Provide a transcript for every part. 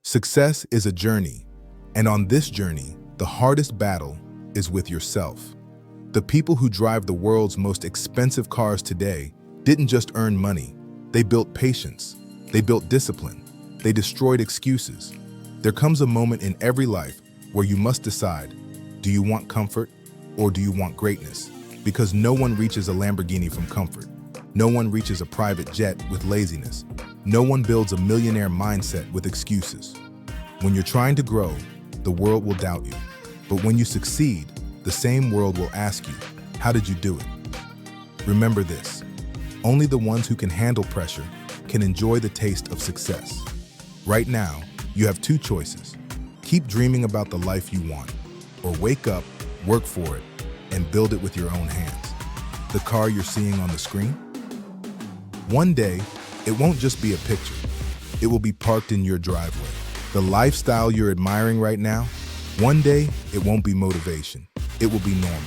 Success is a journey, and on this journey, the hardest battle is with yourself. The people who drive the world's most expensive cars today didn't just earn money. They built patience. They built discipline. They destroyed excuses. There comes a moment in every life where you must decide, do you want comfort or do you want greatness? Because no one reaches a Lamborghini from comfort. No one reaches a private jet with laziness. No one builds a millionaire mindset with excuses. When you're trying to grow, the world will doubt you. But when you succeed, the same world will ask you, how did you do it? Remember this, only the ones who can handle pressure can enjoy the taste of success. Right now, you have two choices. Keep dreaming about the life you want, or wake up, work for it, and build it with your own hands. The car you're seeing on the screen? One day, it won't just be a picture. It will be parked in your driveway. The lifestyle you're admiring right now, one day, it won't be motivation. It will be normal.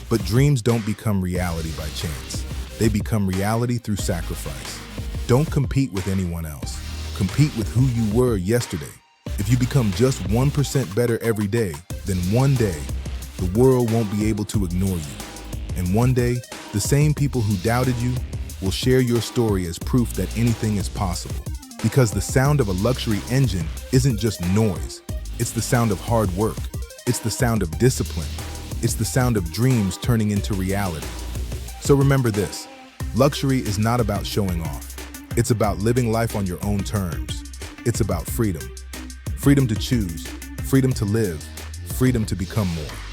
But dreams don't become reality by chance. They become reality through sacrifice. Don't compete with anyone else. Compete with who you were yesterday. If you become just 1% better every day, then one day, the world won't be able to ignore you. And one day, the same people who doubted you will share your story as proof that anything is possible. Because the sound of a luxury engine isn't just noise. It's the sound of hard work. It's the sound of discipline. It's the sound of dreams turning into reality. So remember this, luxury is not about showing off. It's about living life on your own terms. It's about freedom. Freedom to choose, freedom to live, freedom to become more.